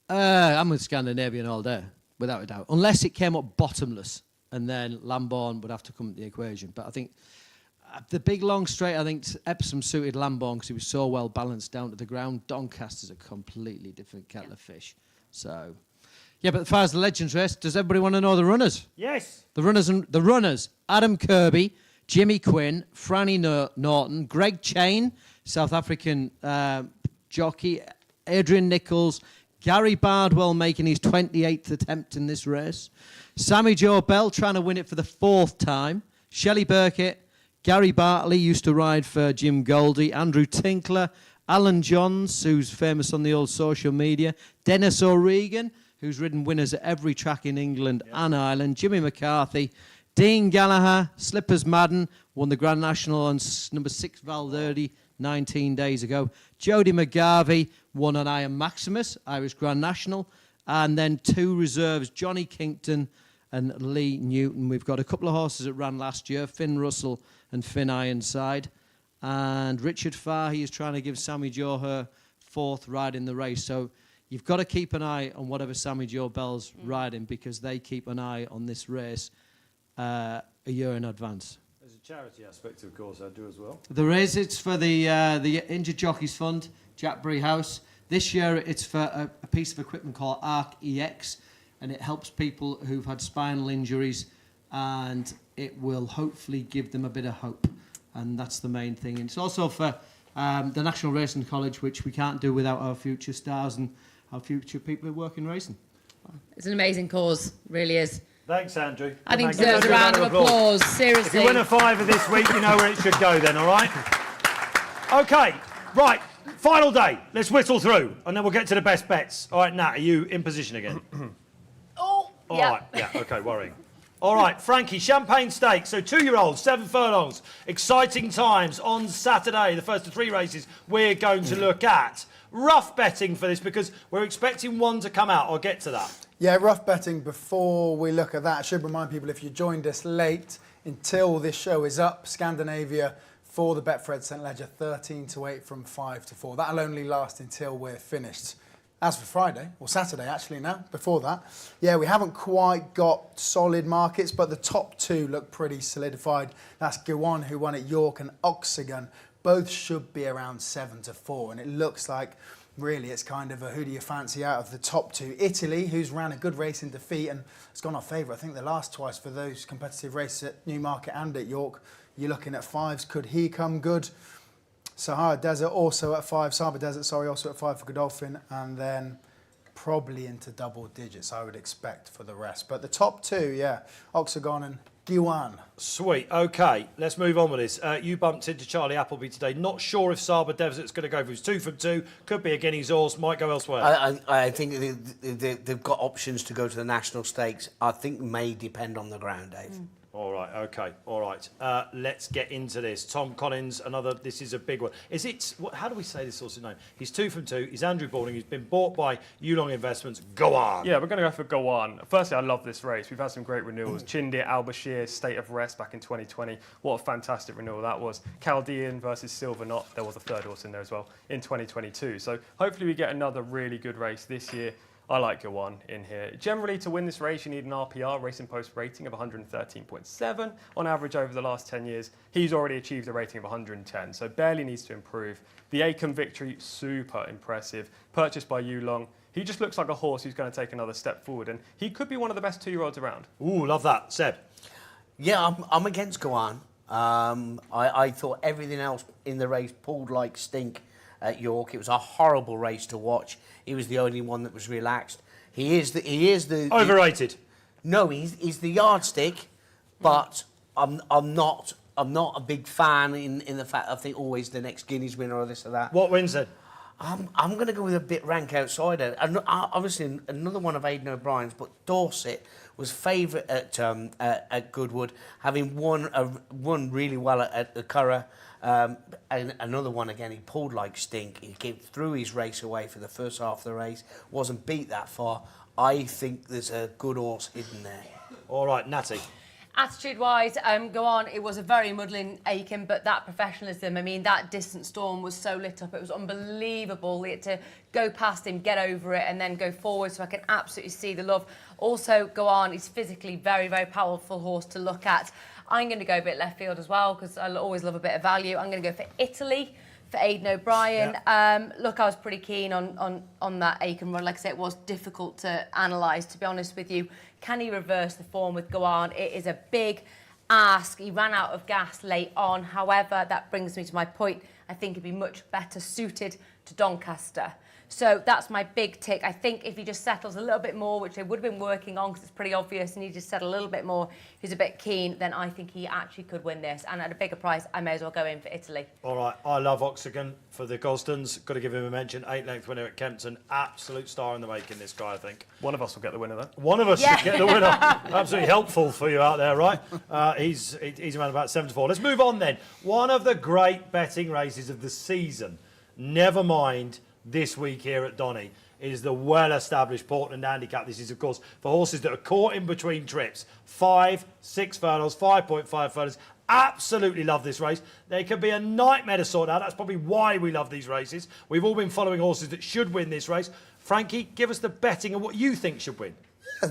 I'm with Scandinavian all day, without a doubt. Unless it came up bottomless, and then Lambourne would have to come into the equation. But I think the big long straight, I think Epsom suited Lambourne because he was so well balanced down to the ground. Doncaster's a completely different kettle of fish. So, yeah, but as far as the Legends race, does everybody want to know the runners? Yes. The runners, Adam Kirby, Jimmy Quinn, Franny Norton, Greg Chain, South African jockey, Adrian Nichols, Gary Bardwell making his 28th attempt in this race, Sammy Joe Bell trying to win it for the 4th time, Shelley Burkett, Gary Bartley used to ride for Jim Goldie, Andrew Tinkler, Alan Johns, who's famous on the old social media, Dennis O'Regan, who's ridden winners at every track in England and Ireland, Jimmy McCarthy, Dean Gallagher, Slippers Madden, won the Grand National on number 6 Valverde 19 days ago, Jody McGarvey won on Iron Maximus, Irish Grand National, and then 2 reserves, Johnny Kinkton and Lee Newton. We've got a couple of horses that ran last year, Finn Russell and Finn Ironside. And Richard Fahey is trying to give Sammy Joe her 4th ride in the race. So you've got to keep an eye on whatever Sammy Joe Bell's riding, because they keep an eye on this race a year in advance. There's a charity aspect, of course, I do as well. There is. It's for the Injured Jockeys Fund, Jackbury House. This year it's for a piece of equipment called Arc EX, and it helps people who've had spinal injuries, and it will hopefully give them a bit of hope. And that's the main thing. And it's also for the National Racing College, which we can't do without our future stars and our future people who work in racing. It's an amazing cause, really is. Thanks, Andrew. I think it deserves a round of applause, seriously. If you win a 5 this week, you know where it should go then, all right? OK, right, final day. Let's whistle through, and then we'll get to the best bets. All right, Nat, are you in position again? Oh, All right, yeah, OK, worrying. All right, Frankie, Champagne Stakes. So 2-year-olds, 7 furlongs. Exciting times on Saturday, the first of 3 races we're going to look at. Rough betting for this because we're expecting one to come out. I'll get to that. Yeah, rough betting before we look at that. I should remind people, if you joined us late, until this show is up, Scandinavia for the Betfred St Ledger, 13-8 from 5-4. That'll only last until we're finished. As for Friday, or Saturday actually now, before that, yeah, we haven't quite got solid markets, but the top 2 look pretty solidified. That's Guan, who won at York, and Oxagon. Both should be around 7-4, and it looks like really it's kind of a who do you fancy out of the top 2. Italy, who's ran a good race in defeat and has gone off favourite, I think the last twice for those competitive races at Newmarket and at York. You're looking at 5s. Could he come good? Sahara Desert also at 5. Sahara Desert, sorry, also at 5 for Godolphin. And then probably into double digits, I would expect, for the rest. But the top 2, yeah, Oxagon and Guan. Sweet. OK, let's move on with this. You bumped into Charlie Appleby today. Not sure if Saba Desert's going to go for his 2 from 2. Could be a Guineas horse. Might go elsewhere. I think they've got options to go to the national stakes. I think may depend on the ground, Dave. All right, OK, all right. Let's get into this. Tom Collins, this is a big one. How do we say this horse's name? He's 2 from 2. He's Andrew Balding. He's been bought by Yulong Investments. Go on. Yeah, we're going to go for Go On. Firstly, I love this race. We've had some great renewals. Chindir, Al Bashir, State of Rest back in 2020. What a fantastic renewal that was. Chaldean versus Silver Knot. There was a 3rd horse in there as well in 2022. So hopefully we get another really good race this year. I like Go On in here. Generally, to win this race, you need an RPR, Racing Post rating of 113.7 on average over the last 10 years. He's already achieved a rating of 110, so barely needs to improve. The Acomb victory, super impressive. Purchased by Yulong. He just looks like a horse who's going to take another step forward, and he could be one of the best 2-year-olds around. Ooh, love that. Seb? Yeah, I'm against Go On. I thought everything else in the race pulled like stink at York. It was a horrible race to watch. He was the only one that was relaxed. He is the Overrated. No, he's the yardstick, but I'm not a big fan in the fact I think always the next Guineas winner or this or that. What wins then? I'm going to go with a bit rank outsider. And obviously another one of Aidan O'Brien's, but Dorset was favourite at Goodwood, having won really well at the Curragh. And another one again, he pulled like stink. He threw his race away for the first half of the race, wasn't beat that far. I think there's a good horse hidden there. All right, Natty. Attitude-wise, Go On. It was a very muddling Aiken, but that professionalism, I mean, that Distant Storm was so lit up. It was unbelievable. He had to go past him, get over it, and then go forward, so I can absolutely see the love. Also, Go On is physically very, very powerful horse to look at. I'm going to go a bit left field as well, because I always love a bit of value. I'm going to go for Italy, for Aidan O'Brien. Yeah. Look, I was pretty keen on that Aiken run. Like I said, it was difficult to analyse, to be honest with you. Can he reverse the form with Go On? It is a big ask. He ran out of gas late on. However, that brings me to my point. I think he'd be much better suited to Doncaster. So that's my big tick. I think if he just settles a little bit more, which they would have been working on because it's pretty obvious, and he just settled a little bit more, he's a bit keen, then I think he actually could win this. And at a bigger price, I may as well go in for Italy. All right, I love Oxagon for the Gosdens. Got to give him a mention. 8-length winner at Kempton. Absolute star in the making, this guy, I think. One of us will get the winner, though. One of us will get the winner. Absolutely helpful for you out there, right? He's around about 7-4. Let's move on then. One of the great betting races of the season, never mind this week here at Donny, is the well-established Portland Handicap. This is, of course, for horses that are caught in between trips. 5, 6 furlongs, 5.5 furlongs. Absolutely love this race. They can be a nightmare to sort out. That's probably why we love these races. We've all been following horses that should win this race. Frankie, give us the betting and what you think should win.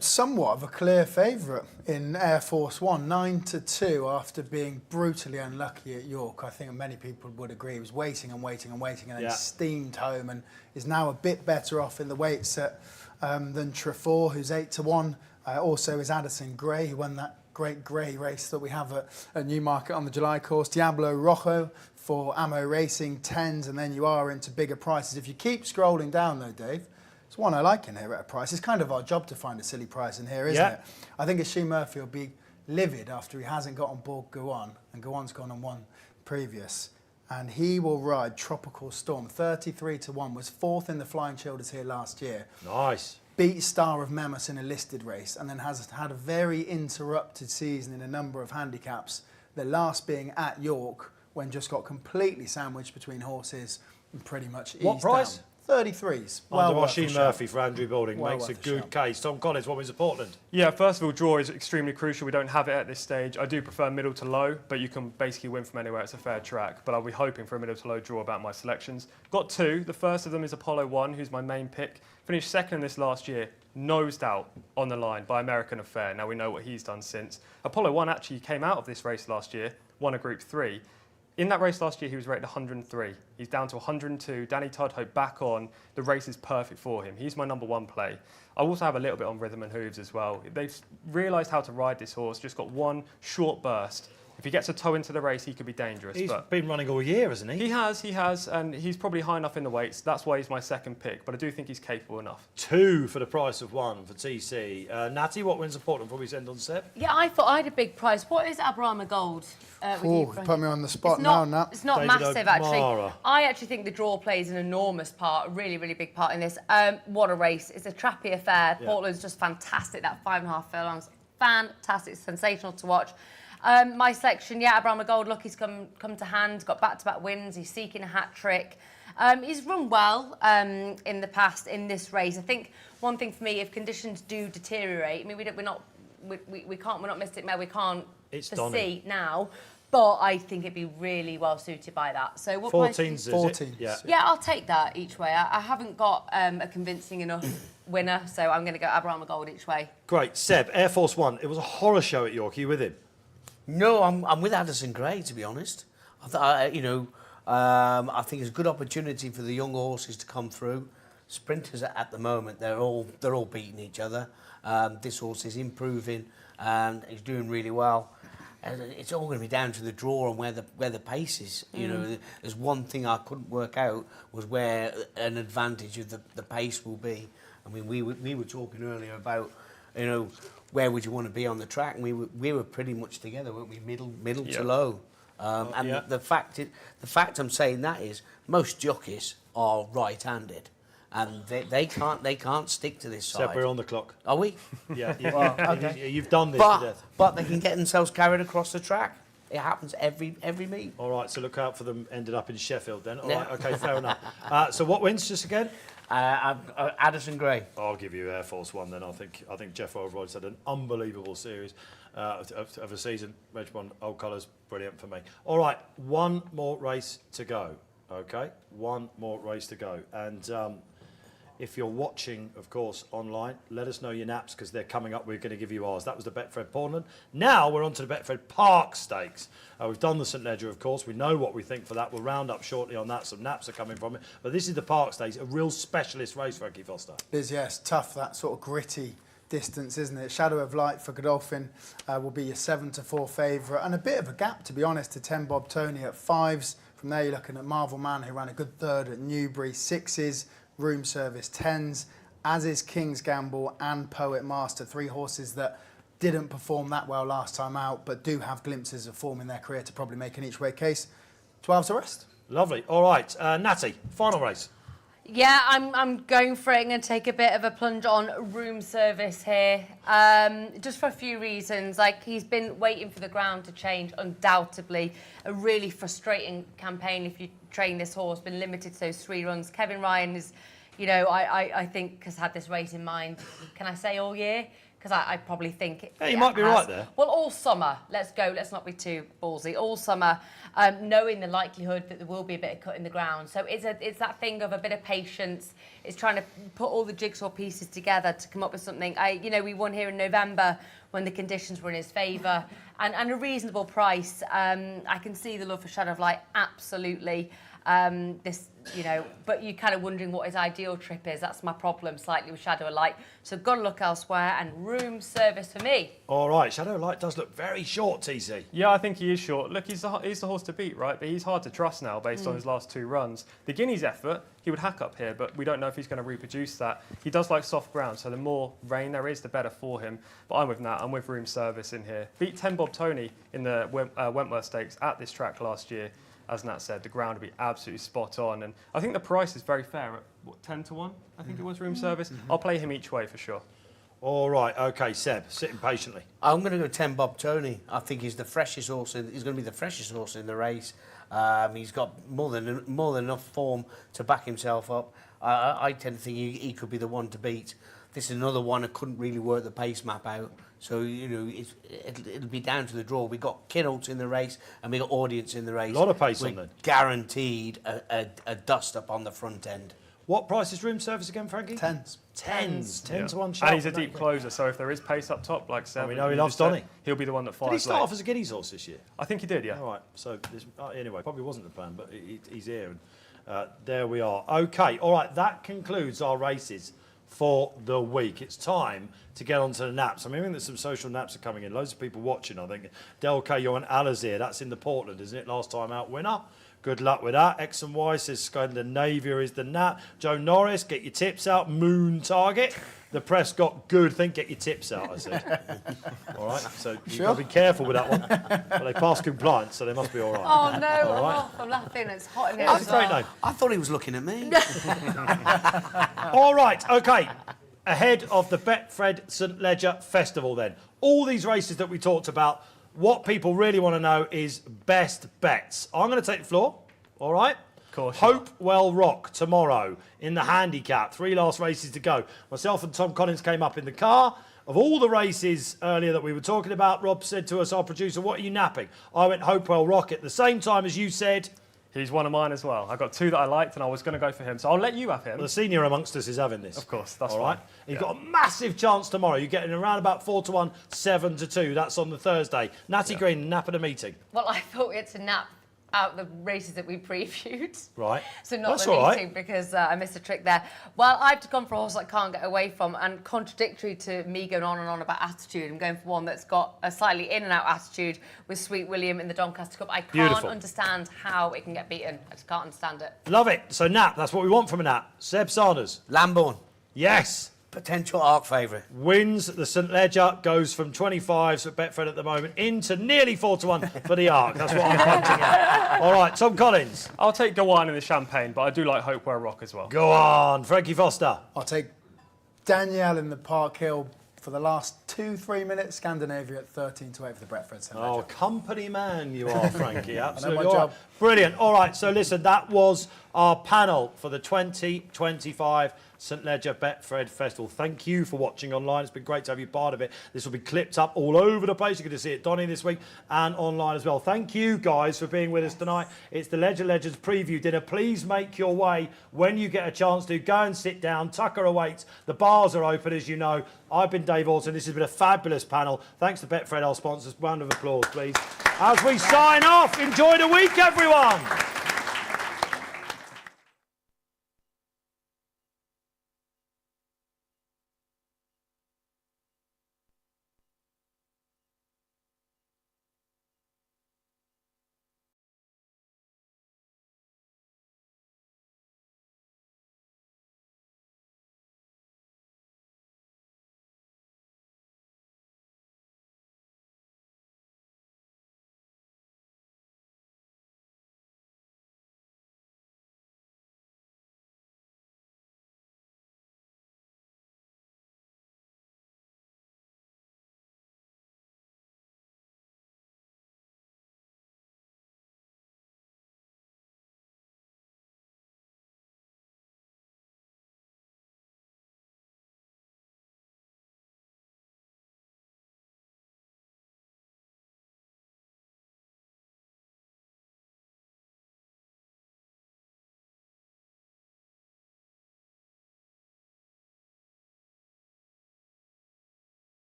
Somewhat of a clear favourite in Air Force One, 9-2 after being brutally unlucky at York. I think many people would agree. He was waiting and waiting and waiting, and then steamed home, and is now a bit better off in the weights than Trefor, who's 8-1. Also is Addison Gray, who won that great grey race that we have at Newmarket on the July course. Diablo Rojo for Ammo Racing, 10s, and then you are into bigger prices. If you keep scrolling down though, Dave, it's one I like in here at a price. It's kind of our job to find a silly price in here, isn't it? I think Ashim Murphy will be livid after he hasn't got on board Guan, and Guan's gone on one previous. And he will ride Tropical Storm. 33-1, was 4th in the Flying Childers here last year. Nice. beat Star of Memmus in a listed race, and then has had a very interrupted season in a number of handicaps, the last being at York, when just got completely sandwiched between horses and pretty much eased What price? down. 33s. Under worth a Oisin shout. Murphy for Andrew Balding Well makes a worth a good shout. case. Tom Collins, what was at Portland? Yeah, first of all, draw is extremely crucial. We don't have it at this stage. I do prefer middle to low, but you can basically win from anywhere. It's a fair track, but I'll be hoping for a middle to low draw about my selections. Got two. The first of them is Apollo 1, who's my main pick. Finished second in this last year, nosed out on the line by American Affair. Now we know what he's done since. Apollo 1 actually came out of this race last year, won a Group 3. In that race last year, he was rated 103. He's down to 102. Danny Tudhope back on. The race is perfect for him. He's my number one play. I also have a little bit on Rhythm and Hooves as well. They've realised how to ride this horse, just got one short burst. If he gets a toe into the race, he could be dangerous. He's but been running all year, hasn't he? he has, and he's probably high enough in the weights. That's why he's my second pick, but I do think he's capable enough. 2 for the price of 1 for TC. Natty, what wins the Portland before we send on Seb? Yeah, I thought I had a big prize. What is Abrama Gold? With you, Oh, Frankie? put me on the spot It's now, not, Nat. it's not David massive, actually. O'Mara. I actually think the draw plays an enormous part, a really, really big part in this. What a race. It's a trappy affair. Yeah. Portland's just fantastic. That 5.5 furlongs, fantastic, sensational to watch. My selection, yeah, Abrama Gold, look, he's come to hand, got back-to-back wins, he's seeking a hat-trick. He's run well in the past in this race. I think one thing for me, if conditions do deteriorate, I mean, we're not Mystic Mare, we can't It's foresee now, but I think it'd be really well suited by that. So what price- 14s, is it? 14s. Yeah. Yeah, I'll take that each way. I haven't got a convincing enough winner, so I'm going to go Abrama Gold each way. Great. Seb, Air Force 1. It was a horror show at York. Are you with him? No, I'm with Addison Gray, to be honest. I think it's a good opportunity for the young horses to come through. Sprinters at the moment, they're all beating each other. This horse is improving and he's doing really well. And it's all going to be down to the draw and where the pace is. You know, there's one thing I couldn't work out was where an advantage of the pace will be. I mean, we were talking earlier about, you know, where would you want to be on the track? And we were pretty much together, weren't we? Middle to low. The fact I'm saying that is most jockeys are right-handed, and they can't stick to this side. Seb, we're on the clock. Are we? Yeah. Well, okay. You've done this to death. But they can get themselves carried across the track. It happens every meet. All right, so look out for them ended up in Sheffield then. All Yeah. right, okay, fair enough. So what wins just again? Addison Gray. I'll give you Air Force 1 then. I think Jeff Overroyd's had an unbelievable series of a season. Regimon, Old Colours, brilliant for me. All right, one more race to go. Okay, one more race to go. And if you're watching, of course, online, let us know your naps because they're coming up. We're going to give you ours. That was the Betfred Portland. Now we're on to the Betfred Park Stakes. We've done the St Ledger, of course. We know what we think for that. We'll round up shortly on that. Some naps are coming from it. But this is the Park Stakes, a real specialist race, Frankie Foster. It is, yes, tough, that sort of gritty distance, isn't it? Shadow of Light for Godolphin will be your 7-4 favourite, and a bit of a gap, to be honest, to 10 Bob Tony at 5s. From there, you're looking at Marvel Man, who ran a good third at Newbury, 6s, Room Service 10s, as is King's Gamble and Poet Master, 3 horses that didn't perform that well last time out, but do have glimpses of form in their career to probably make an each-way case. 12's the rest. Lovely. All right, Natty, final race. Yeah, I'm going for it. I'm going to take a bit of a plunge on Room Service here, just for a few reasons. Like, he's been waiting for the ground to change, undoubtedly. A really frustrating campaign if you train this horse, been limited to those 3 runs. Kevin Ryan is, you know, I think has had this race in mind. Can I say all year? Because I probably think Yeah, you might be right there. Well, all summer. Let's go. Let's not be too ballsy. All summer, knowing the likelihood that there will be a bit of cut in the ground. So it's that thing of a bit of patience. It's trying to put all the jigsaw pieces together to come up with something. We won here in November when the conditions were in his favour, and a reasonable price. I can see the love for Shadow of Light, absolutely. But you're kind of wondering what his ideal trip is. That's my problem slightly with Shadow of Light. So got to look elsewhere, and Room Service for me. All right, Shadow of Light does look very short, TC. Yeah, I think he is short. Look, he's the horse to beat, right? But he's hard to trust now based on his last 2 runs. The Guineas effort, he would hack up here, but we don't know if he's going to reproduce that. He does like soft ground, so the more rain there is, the better for him. But I'm with Nat. I'm with Room Service in here. Beat 10 Bob Bob Tony in the Wentworth Stakes at this track last year. As Nat said, the ground would be absolutely spot on. And I think the price is very fair at, what, 10 to 1? I think it was room service. I'll play him each way for sure. All right, OK, Seb, sitting patiently. I'm going to go 10 Bob Tony. I think he's the freshest horse. He's going to be the freshest horse in the race. He's got more than enough form to back himself up. I tend to think he could be the one to beat. This is another one that couldn't really work the pace map out. So, you know, it'll be down to the draw. We've got Kinholtz in the race and we've got Audience in the race. A lot of pace We're on them. Guaranteed a dust-up on the front end. What price is room service again, Frankie? Tens. 10 to 1 shot. And he's a deep closer, so if there is pace up top, like Seb, we know he loves Donny. He'll be the one that fires. Did he start late. off as a Guineas horse this year? I think he did, yeah. All right, so anyway, probably wasn't the plan, but he's here. And there we are. OK, all right, that concludes our races for the week. It's time to get on to the naps. I'm hearing that some social naps are coming in. Loads of people watching, I think. Del Cayo and Alazir, that's in the Portland, isn't it? Last time out winner. Good luck with that. X and Y says Scandinavia is the nap. Joe Norris, get your tips out. Moon target. The press got good. Think get your tips out, I said. All right, so you've got to be careful with that one. But they passed compliance, so they must be all right. Oh, no, All I'm right. off. I'm laughing. It's hot in here. That's as a great well. name. I thought he was looking at me. All right, OK. Ahead of the Betfred St Ledger Festival then. All these races that we talked about, what people really want to know is best bets. I'm going to take the floor, all right? Caution. Hopewell Rock tomorrow in the handicap. 3 last races to go. Myself and Tom Collins came up in the car. Of all the races earlier that we were talking about, Rob said to us, our producer, what are you napping? I went Hopewell Rock at the same time as you said. He's one of mine as well. I got 2 that I liked, and I was going to go for him. So I'll let you have him. The senior amongst us is having this. Of course, that's all right. fine. You've got a massive chance tomorrow. You're getting around about 4 to 1, 7 to 2. That's on the Thursday. Natty Green, nap at a meeting. Well, I thought it's a nap out the races that we previewed. Right. So not That's the all right. meeting because I missed a trick there. Well, I've gone for a horse I can't get away from, and contradictory to me going on and on about attitude, I'm going for one that's got a slightly in and out attitude with Sweet William in the Doncaster Cup. I can't Beautiful. understand how it can get beaten. I just can't understand it. Love it. So nap, that's what we want from a nap. Seb Sanders. Lambourne, Yes. potential arc favourite. Wins the St Ledger, goes from 25s at Betfred at the moment into nearly 4 to 1 for the Arc. That's what I'm punching at. All right, Tom Collins. I'll take Gawain in the Champagne, but I do like Hopewell Rock as well. Go on. Frankie Foster. I'll take Danielle in the Park Hill for the last 2-3 minutes. Scandinavia at 13 to 8 for the Betfred St Ledger. Oh, company man you are, Frankie. Absolutely. my All job. right. Brilliant. All right, so listen, that was our panel for the 2025 St Ledger Betfred Festival. Thank you for watching online. It's been great to have you part of it. This will be clipped up all over the place. You're going to see it Donny this week and online as well. Thank you guys for being with us tonight. It's the Ledger Legends preview dinner. Please make your way when you get a chance to. Go and sit down. Tucker awaits. The bars are open, as you know. I've been Dave Orton. This has been a fabulous panel. Thanks to Betfred, our sponsors. Round of applause, please. As we sign off, enjoy the week, everyone.